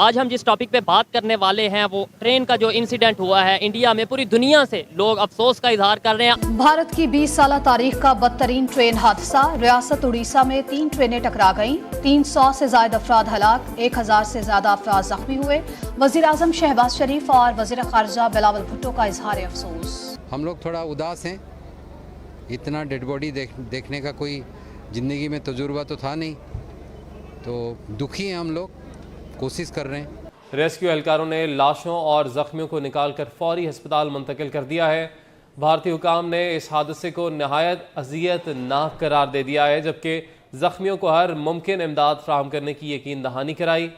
आज हम जिस टॉपिक पे बात करने वाले हैं वो ट्रेन का जो इंसिडेंट हुआ है इंडिया में, पूरी दुनिया से लोग अफसोस का इजहार कर रहे हैं। भारत की 20 साल तारीख का बदतरीन ट्रेन हादसा। रियासत उड़ीसा में 3 ट्रेनें टकरा गईं। 300 से ज्यादा अफराद हलाक, 1000 से ज्यादा अफराद जख्मी हुए। वजीर आजम शहबाज शरीफ और वजीर खारजा बिलावल भुट्टो का इजहार अफसोस। हम लोग थोड़ा उदास हैं। इतना डेड बॉडी देखने का कोई ज़िंदगी में तजुर्बा तो था नहीं, तो दुखी हैं हम लोग, कोशिश कर रहे हैं। रेस्क्यू एहलकारों ने लाशों और जख्मियों को निकालकर फौरी अस्पताल मुंतकिल कर दिया है। भारतीय हुकाम ने इस हादसे को नहायत अजियतनाक करार दे दिया है, जबकि जख्मियों को हर मुमकिन इमदाद फराहम करने की यकीन दहानी कराई।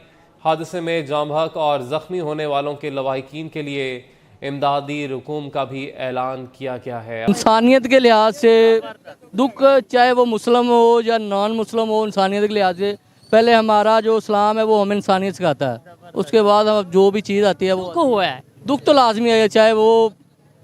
हादसे में जाँ बहक और ज़ख्मी होने वालों के लवाहिकीन के लिए इमदादी रकूम का भी ऐलान किया गया है। इंसानियत के लिहाज से दुख, चाहे वो मुस्लिम हो या नॉन मुस्लिम हो, इंसानियत के लिहाज से पहले हमारा जो इस्लाम है वो हमें इंसानियत सिखाता है, उसके बाद हम जो भी चीज़ आती है वो हुआ है। दुख तो लाजमी है, चाहे वो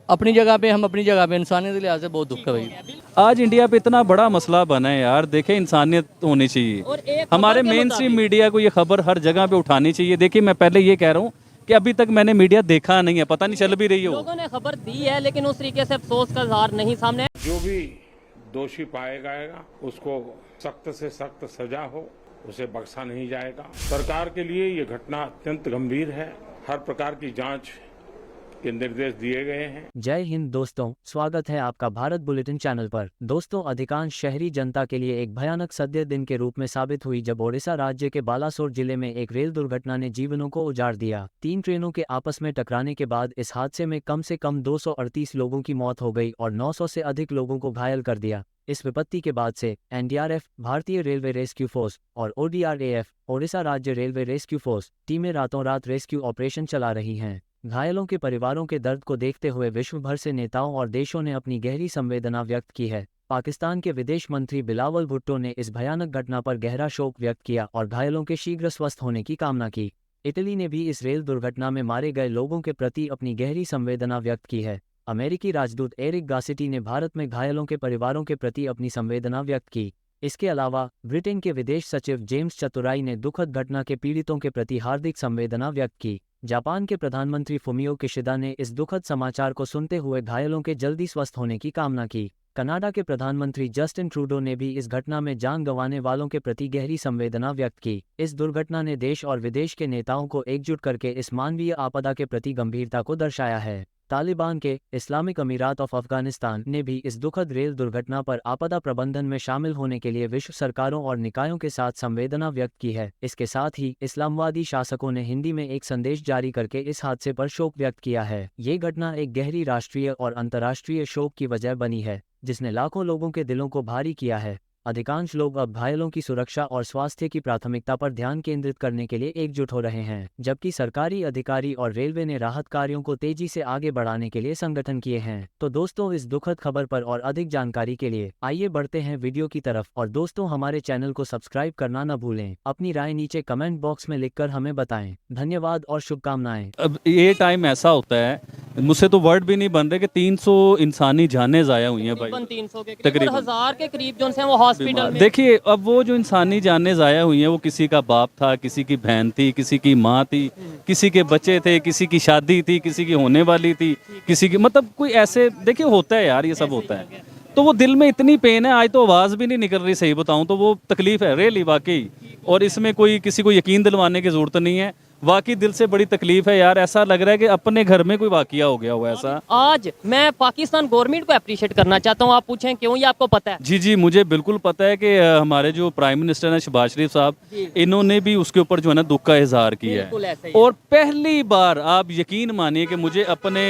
अपनी जगह पे, हम अपनी जगह पे, इंसानियत के लिहाज से बहुत दुख है भाई। आज इंडिया पे इतना बड़ा मसला बना है यार, देखें इंसानियत होनी चाहिए। हमारे मेन स्ट्रीम मीडिया को ये खबर हर जगह पे उठानी चाहिए। देखिए मैं पहले ये कह रहा हूँ कि अभी तक मैंने मीडिया देखा नहीं है, पता नहीं चल भी रही हो। लोगों ने खबर दी है लेकिन उस तरीके से अफसोस का इजहार नहीं सामने। जो भी दोषी पाया जाएगा उसको सख्त से सख्त सजा हो, उसे बख्शा नहीं जाएगा। सरकार के लिए ये घटना अत्यंत गंभीर है। हर प्रकार की जांच के निर्देश दिए गए हैं। जय हिंद दोस्तों, स्वागत है आपका भारत बुलेटिन चैनल पर। दोस्तों, अधिकांश शहरी जनता के लिए एक भयानक सद्य दिन के रूप में साबित हुई जब ओडिशा राज्य के बालासोर जिले में एक रेल दुर्घटना ने जीवनों को उजाड़ दिया। 3 ट्रेनों के आपस में टकराने के बाद इस हादसे में कम से कम 238 लोगों की मौत हो गई और 900 से अधिक लोगों को घायल कर दिया। इस विपत्ति के बाद से एनडीआरएफ, भारतीय रेलवे रेस्क्यू फोर्स और ओडीआरएएफ, ओडिशा राज्य रेलवे रेस्क्यू फोर्स टीमें रातों रात रेस्क्यू ऑपरेशन चला रही हैं। घायलों के परिवारों के दर्द को देखते हुए विश्व भर से नेताओं और देशों ने अपनी गहरी संवेदना व्यक्त की है। पाकिस्तान के विदेश मंत्री बिलावल भुट्टो ने इस भयानक घटना पर गहरा शोक व्यक्त किया और घायलों के शीघ्र स्वस्थ होने की कामना की। इटली ने भी इस रेल दुर्घटना में मारे गए लोगों के प्रति अपनी गहरी संवेदना व्यक्त की है। अमेरिकी राजदूत एरिक गासिटी ने भारत में घायलों के परिवारों के प्रति अपनी संवेदना व्यक्त की। इसके अलावा ब्रिटेन के विदेश सचिव जेम्स चतुराई ने दुखद घटना के पीड़ितों के प्रति हार्दिक संवेदना व्यक्त की। जापान के प्रधानमंत्री फुमियो किशिदा ने इस दुखद समाचार को सुनते हुए घायलों के जल्दी स्वस्थ होने की कामना की। कनाडा के प्रधानमंत्री जस्टिन ट्रूडो ने भी इस घटना में जान गंवाने वालों के प्रति गहरी संवेदना व्यक्त की। इस दुर्घटना ने देश और विदेश के नेताओं को एकजुट करके इस मानवीय आपदा के प्रति गंभीरता को दर्शाया है। तालिबान के इस्लामिक अमीरात ऑफ अफगानिस्तान ने भी इस दुखद रेल दुर्घटना पर आपदा प्रबंधन में शामिल होने के लिए विश्व सरकारों और निकायों के साथ संवेदना व्यक्त की है। इसके साथ ही इस्लामवादी शासकों ने हिंदी में एक संदेश जारी करके इस हादसे पर शोक व्यक्त किया है। ये घटना एक गहरी राष्ट्रीय और अंतर्राष्ट्रीय शोक की वजह बनी है, जिसने लाखों लोगों के दिलों को भारी किया है। अधिकांश लोग अब घायलों की सुरक्षा और स्वास्थ्य की प्राथमिकता पर ध्यान केंद्रित करने के लिए एकजुट हो रहे हैं, जबकि सरकारी अधिकारी और रेलवे ने राहत कार्यों को तेजी से आगे बढ़ाने के लिए संगठन किए हैं। तो दोस्तों, इस दुखद खबर पर और अधिक जानकारी के लिए आइए बढ़ते हैं वीडियो की तरफ। और दोस्तों, हमारे चैनल को सब्सक्राइब करना न भूलें। अपनी राय नीचे कमेंट बॉक्स में लिखकर हमें बताएं। धन्यवाद और शुभकामनाएं। अब ये टाइम ऐसा होता है, मुझसे तो वर्ड भी नहीं बन रहे कि 300 इंसानी जानें ज़ाया हुई हैं भाई, 300 के करीब, 1000 के करीब जो हैं वो हॉस्पिटल में। देखिए अब वो जो इंसानी जानें ज़ाया हुई हैं, वो किसी का बाप था, किसी की बहन थी, किसी की माँ थी, किसी के बच्चे थे, किसी की शादी थी, किसी की होने वाली थी, किसी की, मतलब कोई ऐसे, देखिए होता है यार, ये सब होता है। तो वो दिल में इतनी पेन है, आज तो आवाज़ भी नहीं निकल रही, सही बताऊं तो वो तकलीफ है रियली वाकई। और इसमें कोई किसी को यकीन दिलवाने की ज़रूरत नहीं है, वाकई दिल से बड़ी तकलीफ है यार। ऐसा लग रहा है कि अपने घर में कोई वाकया हो गया हुआ ऐसा। आज मैं पाकिस्तान गवर्नमेंट को अप्रिशिएट करना चाहता हूँ। आप पूछें क्यों, ये आपको पता है? जी, मुझे बिल्कुल पता है कि हमारे जो प्राइम मिनिस्टर हैं शहबाज शरीफ साहब, इन्होंने भी उसके ऊपर जो है ना दुख का इजहार किया है। और पहली बार आप यकीन मानिए कि मुझे अपने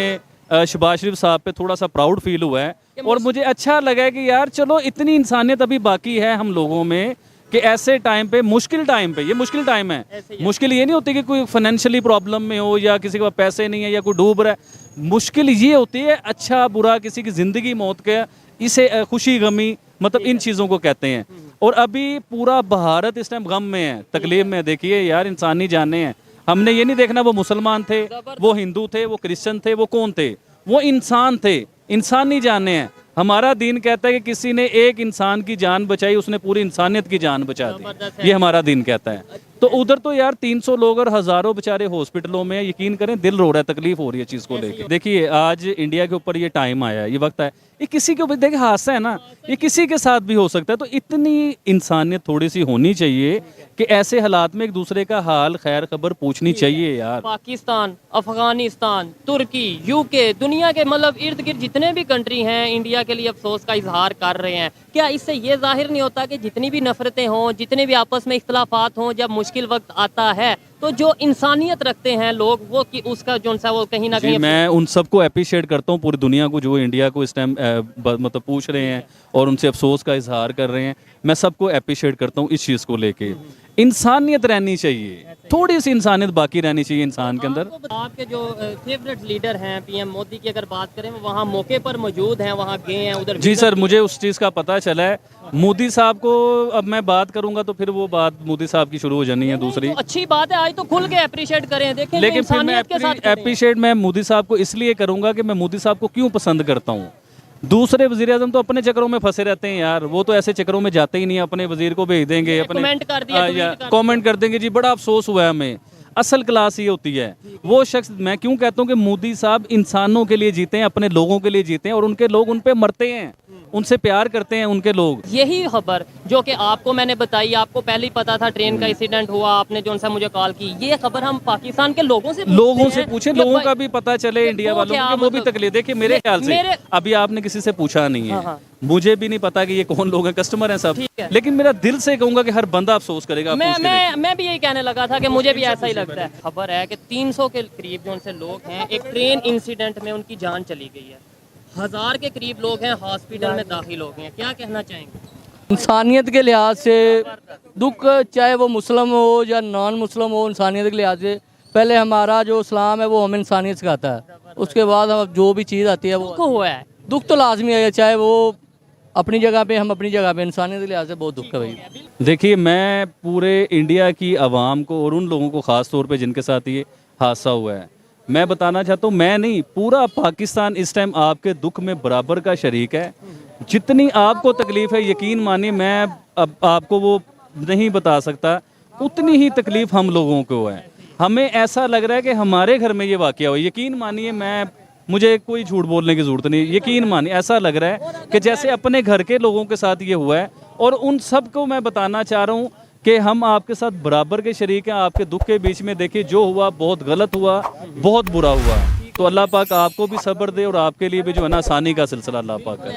शहबाज शरीफ साहब पे थोड़ा सा प्राउड फील हुआ है और मुझे अच्छा लगा है कि यार चलो इतनी इंसानियत अभी बाकी है हम लोगों में कि ऐसे टाइम पे, मुश्किल टाइम पे, ये मुश्किल टाइम है, मुश्किल ये नहीं होती कि कोई फाइनेंशियली प्रॉब्लम में हो या किसी के पास पैसे नहीं है या कोई डूब रहा है। मुश्किल ये होती है अच्छा बुरा, किसी की ज़िंदगी मौत का, इसे खुशी गमी, मतलब इन चीज़ों को कहते हैं। और अभी पूरा भारत इस टाइम गम में है, तकलीफ में। देखिए यार, इंसानी जाने हैं। हमने ये नहीं देखना वो मुसलमान थे, वो हिंदू थे, वो क्रिश्चियन थे, वो कौन थे, वो इंसान थे, इंसानी जाने हैं। हमारा दीन कहता है कि किसी ने एक इंसान की जान बचाई, उसने पूरी इंसानियत की जान बचा दी, ये हमारा दीन कहता है। तो उधर तो यार 300 लोग और हज़ारों बेचारे हॉस्पिटलों में, यकीन करें दिल रो रहा है, तकलीफ हो रही है चीज़ को लेके। देखिए आज इंडिया के ऊपर ये टाइम आया है, ये वक्त है, ये किसी के ऊपर, देखिए हादसा है ना, ये किसी के साथ भी हो सकता है। तो इतनी इंसानियत थोड़ी सी होनी चाहिए कि ऐसे हालात में एक दूसरे का हाल खैर खबर पूछनी चाहिए यार। पाकिस्तान, अफगानिस्तान, तुर्की, यूके, दुनिया के मतलब इर्द गिर्द जितने भी कंट्री हैं इंडिया के लिए अफसोस का इजहार कर रहे हैं। क्या इससे ये जाहिर नहीं होता कि जितनी भी नफरतें हों, जितने भी आपस में इख्तलाफात हों, जब मुश्किल वक्त आता है तो जो इंसानियत रखते हैं लोग वो कि उसका जो सा वो कहीं ना कहीं। मैं उन सबको अप्रिशिएट करता हूँ, पूरी दुनिया को, जो इंडिया को इस टाइम मतलब पूछ रहे हैं और उनसे अफसोस का इजहार कर रहे हैं। मैं सबको अप्रिशिएट करता हूँ इस चीज़ को लेके। इंसानियत रहनी चाहिए, थोड़ी सी इंसानियत बाकी रहनी चाहिए इंसान के अंदर। आपके जो फेवरेट लीडर हैं पीएम मोदी की अगर बात करें, वो वहाँ मौके पर मौजूद हैं, वहाँ गए हैं उधर। जी सर, मुझे उस चीज़ का पता चला है। मोदी साहब को अब मैं बात करूंगा तो फिर वो बात मोदी साहब की शुरू हो जानी है दूसरी। तो अच्छी बात है, आज तो खुल के अप्रिशिएट करें, देखें। लेकिन फिर मैं अप्रिशिएट मैं मोदी साहब को इसलिए करूंगा कि मैं मोदी साहब को क्यों पसंद करता हूँ। दूसरे वजीर आजम तो अपने चक्करों में फंसे रहते हैं यार, वो तो ऐसे चक्करों में जाते ही नहीं, अपने वजीर को भेज देंगे, अपने कमेंट कर देंगे। जी बड़ा अफसोस हुआ है हमें। असल क्लास ये होती है, वो शख्स, मैं क्यों कहता हूँ कि मोदी साहब इंसानों के लिए जीते हैं, अपने लोगों के लिए जीते हैं, और उनके लोग उन पे मरते हैं, उनसे प्यार करते हैं उनके लोग। यही खबर जो कि आपको मैंने बताई, आपको पहले ही पता था ट्रेन का इंसिडेंट हुआ, आपने जो सा मुझे कॉल की, ये खबर हम पाकिस्तान के लोगों से पूछे, लोगों का भी पता चले, इंडिया वालों को, वो भी तकलीफ। देखिए मेरे ख्याल से अभी आपने किसी से पूछा नहीं है, मुझे भी नहीं पता कि ये कौन लोग हैं, कस्टमर हैं सब, लेकिन मेरा दिल से कहूंगा कि हर बंदा अफसोस करेगा। मैं भी यही कहने लगा था कि मुझे भी ऐसा ही लगता है। खबर है कि 300 के करीब जो उनसे लोग हैं, एक ट्रेन इंसिडेंट में उनकी जान चली गई है। 1000 के करीब लोग हैं हॉस्पिटल में दाखिल हो गए हैं। क्या कहना चाहेंगे? इंसानियत के लिहाज से दुख, चाहे वो मुस्लिम हो या नॉन मुस्लिम हो, इंसानियत के लिहाज से पहले हमारा जो इस्लाम है वो हमें इंसानियत सिखाता है, उसके बाद हम जो भी चीज़ आती है वो हुआ है। दुख तो लाजमी है, चाहे वो अपनी जगह पे, हम अपनी जगह पे, इंसानियत के लिहाज से बहुत दुख है भाई। देखिए मैं पूरे इंडिया की आवाम को और उन लोगों को ख़ास तौर पे जिनके साथ ये हादसा हुआ है, मैं बताना चाहता हूँ, मैं नहीं, पूरा पाकिस्तान इस टाइम आपके दुख में बराबर का शरीक है। जितनी आपको तकलीफ़ है, यकीन मानिए मैं अब आपको वो नहीं बता सकता, उतनी ही तकलीफ़ हम लोगों को है। हमें ऐसा लग रहा है कि हमारे घर में ये वाक़या हुआ। यकीन मानिए, मुझे कोई झूठ बोलने की ज़रूरत नहीं, यकीन मानिए ऐसा लग रहा है कि जैसे अपने घर के लोगों के साथ ये हुआ है। और उन सब को मैं बताना चाह रहा हूँ कि हम आपके साथ बराबर के शरीक हैं। आपके दुख के बीच में देखिए जो हुआ बहुत गलत हुआ, बहुत बुरा हुआ। तो अल्लाह पाक आपको भी सब्र दे और आपके लिए भी जो है ना आसानी का सिलसिला अल्लाह पाक है।